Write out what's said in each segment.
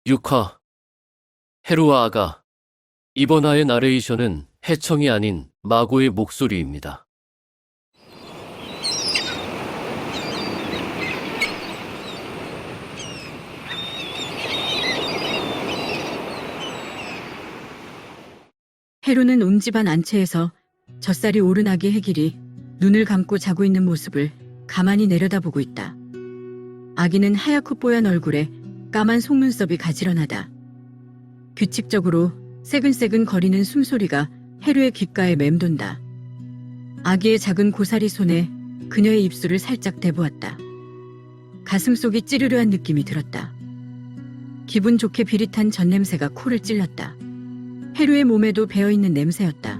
6화 헤루아 아가. 이번 화의 나레이션은 해청이 아닌 마고의 목소리입니다. 헤루는 온 집안 안채에서 젖살이 오른 아기 해길이 눈을 감고 자고 있는 모습을 가만히 내려다보고 있다. 아기는 하얗고 뽀얀 얼굴에 까만 속눈썹이 가지런하다. 규칙적으로 새근새근 거리는 숨소리가 헤루의 귓가에 맴돈다. 아기의 작은 고사리 손에 그녀의 입술을 살짝 대보았다. 가슴속이 찌르르한 느낌이 들었다. 기분 좋게 비릿한 젖냄새가 코를 찔렀다. 헤루의 몸에도 배어있는 냄새였다.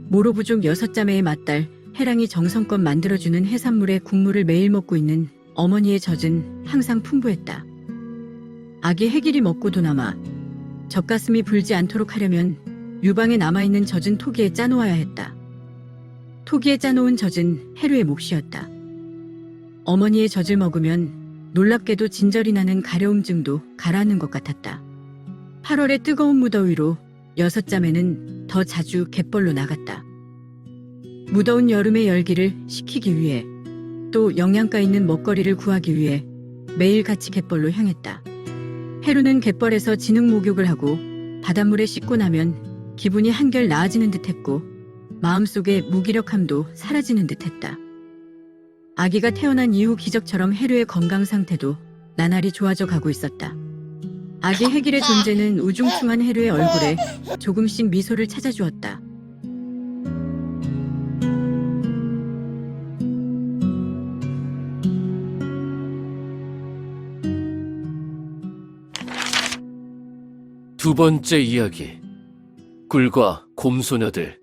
모로부족 6자매의 맏딸 해랑이 정성껏 만들어주는 해산물의 국물을 매일 먹고 있는 어머니의 젖은 항상 풍부했다. 아기 해길이 먹고도 남아 젖가슴이 불지 않도록 하려면 유방에 남아있는 젖은 토기에 짜놓아야 했다. 토기에 짜놓은 젖은 헤루의 몫이었다. 어머니의 젖을 먹으면 놀랍게도 진절이 나는 가려움증도 가라앉는 것 같았다. 8월의 뜨거운 무더위로 6자매는 더 자주 갯벌로 나갔다. 무더운 여름의 열기를 식히기 위해 또 영양가 있는 먹거리를 구하기 위해 매일 같이 갯벌로 향했다. 헤루는 갯벌에서 진흙 목욕을 하고 바닷물에 씻고 나면 기분이 한결 나아지는 듯했고 마음속의 무기력함도 사라지는 듯했다. 아기가 태어난 이후 기적처럼 헤루의 건강 상태도 나날이 좋아져 가고 있었다. 아기 해길의 존재는 우중충한 헤루의 얼굴에 조금씩 미소를 찾아주었다. 두 번째 이야기. 굴과 곰소녀들.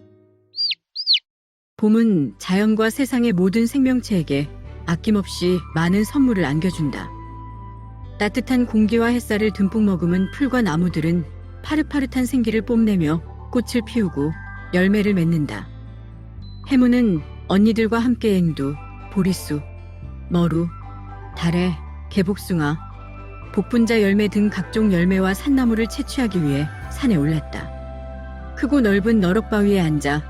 봄은 자연과 세상의 모든 생명체에게 아낌없이 많은 선물을 안겨준다. 따뜻한 공기와 햇살을 듬뿍 머금은 풀과 나무들은 파릇파릇한 생기를 뽐내며 꽃을 피우고 열매를 맺는다. 해무는 언니들과 함께 앵두, 보리수, 머루, 다래, 개복숭아, 복분자 열매 등 각종 열매와 산나물을 채취하기 위해 산에 올랐다. 크고 넓은 너럭바위에 앉아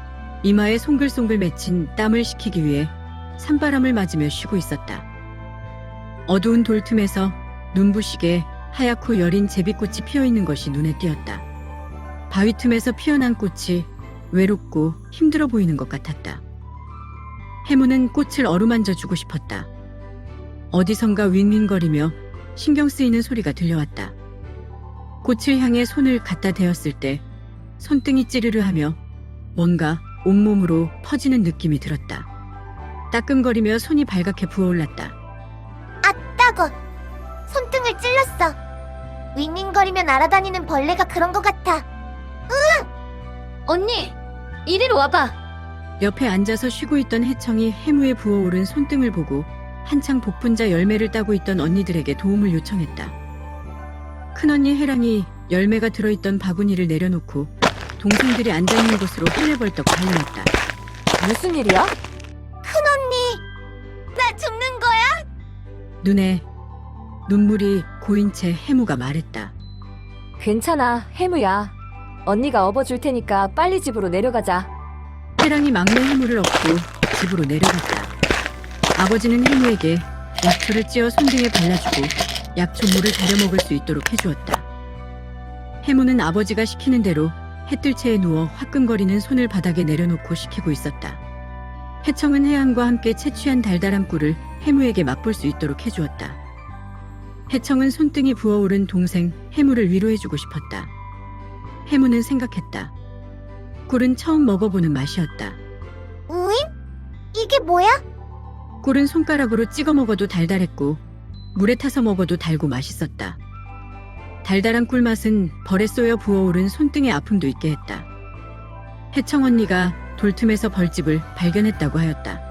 이마에 송글송글 맺힌 땀을 식히기 위해 산바람을 맞으며 쉬고 있었다. 어두운 돌틈에서 눈부시게 하얗고 여린 제비꽃이 피어있는 것이 눈에 띄었다. 바위 틈에서 피어난 꽃이 외롭고 힘들어 보이는 것 같았다. 해무는 꽃을 어루만져 주고 싶었다. 어디선가 윙윙거리며 신경 쓰이는 소리가 들려왔다. 꽃을 향해 손을 갖다 대었을 때 손등이 찌르르하며 뭔가 온몸으로 퍼지는 느낌이 들었다. 따끔거리며 손이 발갛게 부어올랐다. 아, 따거! 손등을 찔렀어. 윙윙거리며 날아다니는 벌레가 그런 것 같아. 으악! 언니, 이리로 와봐. 옆에 앉아서 쉬고 있던 해청이 해무에 부어오른 손등을 보고 한창 복분자 열매를 따고 있던 언니들에게 도움을 요청했다. 큰언니 해랑이 열매가 들어있던 바구니를 내려놓고 동생들이 앉아있는 곳으로 헐레벌떡 달려왔다. 무슨 일이야? 큰언니, 나 죽는 거야? 눈에 눈물이 고인 채 해무가 말했다. 괜찮아, 해무야. 언니가 업어줄 테니까 빨리 집으로 내려가자. 해랑이 막내 해무를 업고 집으로 내려갔다. 아버지는 해무에게 약초를 찧어 손등에 발라주고 약초물을 달여 먹을 수 있도록 해주었다. 해무는 아버지가 시키는 대로 햇뜰채에 누워 화끈거리는 손을 바닥에 내려놓고 식히고 있었다. 해청은 해안과 함께 채취한 달달한 꿀을 해무에게 맛볼 수 있도록 해주었다. 해청은 손등이 부어오른 동생 해무를 위로해주고 싶었다. 해무는 생각했다. 꿀은 처음 먹어보는 맛이었다. 우잉? 이게 뭐야? 꿀은 손가락으로 찍어 먹어도 달달했고 물에 타서 먹어도 달고 맛있었다. 달달한 꿀맛은 벌에 쏘여 부어오른 손등의 아픔도 있게 했다. 해청 언니가 돌틈에서 벌집을 발견했다고 하였다.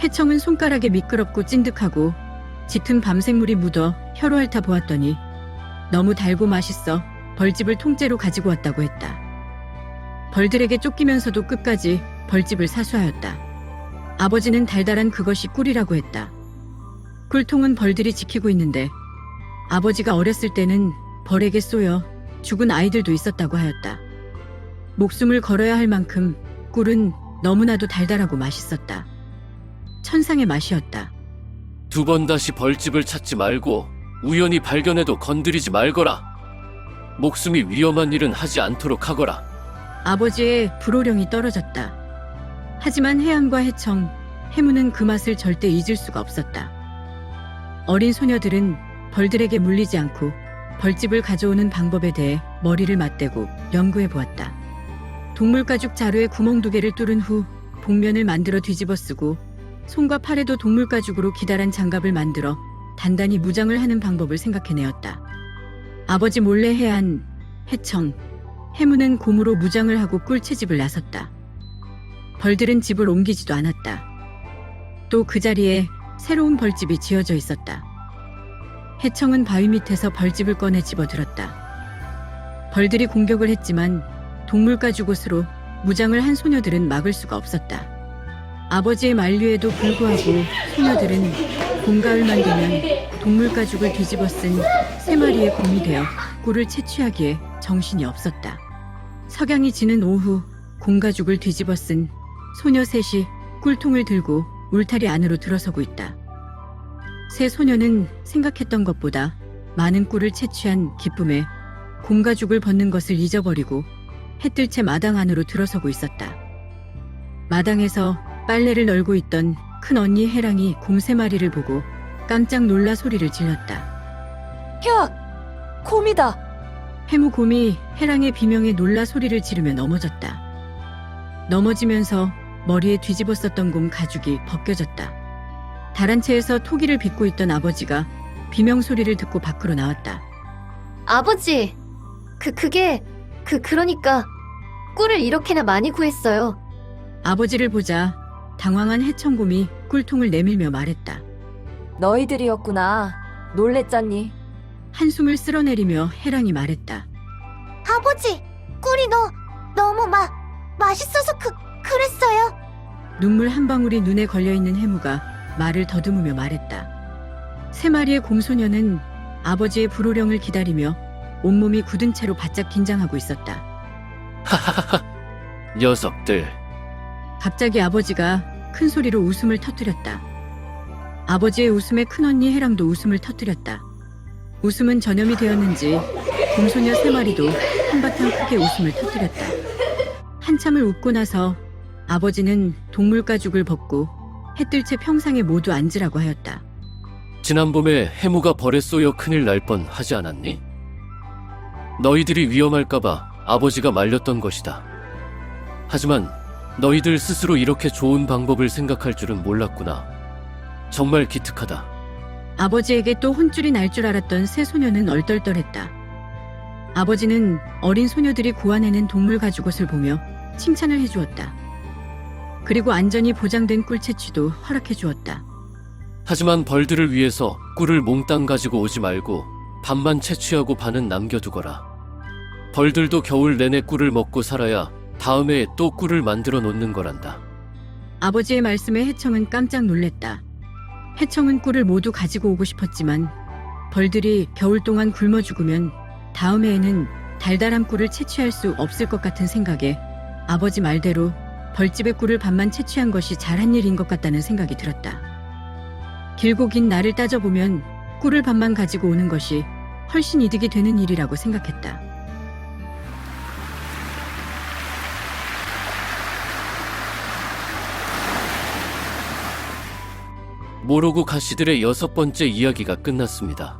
해청은 손가락에 미끄럽고 찐득하고 짙은 밤생물이 묻어 혀로 핥아 보았더니 너무 달고 맛있어 벌집을 통째로 가지고 왔다고 했다. 벌들에게 쫓기면서도 끝까지 벌집을 사수하였다. 아버지는 달달한 그것이 꿀이라고 했다. 꿀통은 벌들이 지키고 있는데 아버지가 어렸을 때는 벌에게 쏘여 죽은 아이들도 있었다고 하였다. 목숨을 걸어야 할 만큼 꿀은 너무나도 달달하고 맛있었다. 천상의 맛이었다. 2번 다시 벌집을 찾지 말고 우연히 발견해도 건드리지 말거라. 목숨이 위험한 일은 하지 않도록 하거라. 아버지의 불호령이 떨어졌다. 하지만 해안과 해청, 해무는 그 맛을 절대 잊을 수가 없었다. 어린 소녀들은 벌들에게 물리지 않고 벌집을 가져오는 방법에 대해 머리를 맞대고 연구해 보았다. 동물가죽 자루에 구멍 2개를 뚫은 후 복면을 만들어 뒤집어 쓰고 손과 팔에도 동물가죽으로 기다란 장갑을 만들어 단단히 무장을 하는 방법을 생각해내었다. 아버지 몰래 해안, 해청, 해무는 곰으로 무장을 하고 꿀채집을 나섰다. 벌들은 집을 옮기지도 않았다. 또 그 자리에 새로운 벌집이 지어져 있었다. 해청은 바위 밑에서 벌집을 꺼내 집어들었다. 벌들이 공격을 했지만 동물가죽옷으로 무장을 한 소녀들은 막을 수가 없었다. 아버지의 만류에도 불구하고 소녀들은 봄가을만 되면 동물가죽을 뒤집어 쓴 3마리의 곰이 되어 꿀을 채취하기에 정신이 없었다. 석양이 지는 오후 곰가죽을 뒤집어 쓴 소녀 셋이 꿀통을 들고 울타리 안으로 들어서고 있다. 세 소녀는 생각했던 것보다 많은 꿀을 채취한 기쁨에 곰가죽을 벗는 것을 잊어버리고 해뜰 채 마당 안으로 들어서고 있었다. 마당에서 빨래를 널고 있던 큰 언니 해랑이 곰 3마리를 보고 깜짝 놀라 소리를 질렀다. 야! 곰이다! 해무 곰이 해랑의 비명에 놀라 소리를 지르며 넘어졌다. 넘어지면서 머리에 뒤집어 썼던 곰 가죽이 벗겨졌다. 다란채에서 토기를 빚고 있던 아버지가 비명 소리를 듣고 밖으로 나왔다. 아버지, 그러니까 꿀을 이렇게나 많이 구했어요. 아버지를 보자 당황한 해청곰이 꿀통을 내밀며 말했다. 너희들이었구나. 놀랬잖니. 한숨을 쓸어내리며 해랑이 말했다. 아버지, 꿀이 너무 맛있어서 그랬어요. 눈물 한 방울이 눈에 걸려있는 해무가 말을 더듬으며 말했다. 3마리의 곰소녀는 아버지의 불호령을 기다리며 온몸이 굳은 채로 바짝 긴장하고 있었다. 하하하. 녀석들. 갑자기 아버지가 큰 소리로 웃음을 터뜨렸다. 아버지의 웃음에 큰언니 해랑도 웃음을 터뜨렸다. 웃음은 전염이 되었는지 곰소녀 3마리도 한바탕 크게 웃음을 터뜨렸다. 한참을 웃고 나서 아버지는 동물가죽을 벗고 해뜰 채 평상에 모두 앉으라고 하였다. 지난 봄에 해무가 벌에 쏘여 큰일 날 뻔 하지 않았니? 너희들이 위험할까봐 아버지가 말렸던 것이다. 하지만 너희들 스스로 이렇게 좋은 방법을 생각할 줄은 몰랐구나. 정말 기특하다. 아버지에게 또 혼쭐이 날 줄 알았던 세 소녀는 얼떨떨했다. 아버지는 어린 소녀들이 고안해낸 동물 가죽옷을 보며 칭찬을 해주었다. 그리고 안전이 보장된 꿀 채취도 허락해 주었다. 하지만 벌들을 위해서 꿀을 몽땅 가지고 오지 말고 반만 채취하고 반은 남겨두거라. 벌들도 겨울 내내 꿀을 먹고 살아야 다음에 또 꿀을 만들어 놓는 거란다. 아버지의 말씀에 해청은 깜짝 놀랬다. 해청은 꿀을 모두 가지고 오고 싶었지만 벌들이 겨울 동안 굶어 죽으면 다음 해에는 달달한 꿀을 채취할 수 없을 것 같은 생각에 아버지 말대로 벌집의 꿀을 반만 채취한 것이 잘한 일인 것 같다는 생각이 들었다. 길고 긴 날을 따져보면 꿀을 반만 가지고 오는 것이 훨씬 이득이 되는 일이라고 생각했다. 모로고 가시들의 6번째 이야기가 끝났습니다.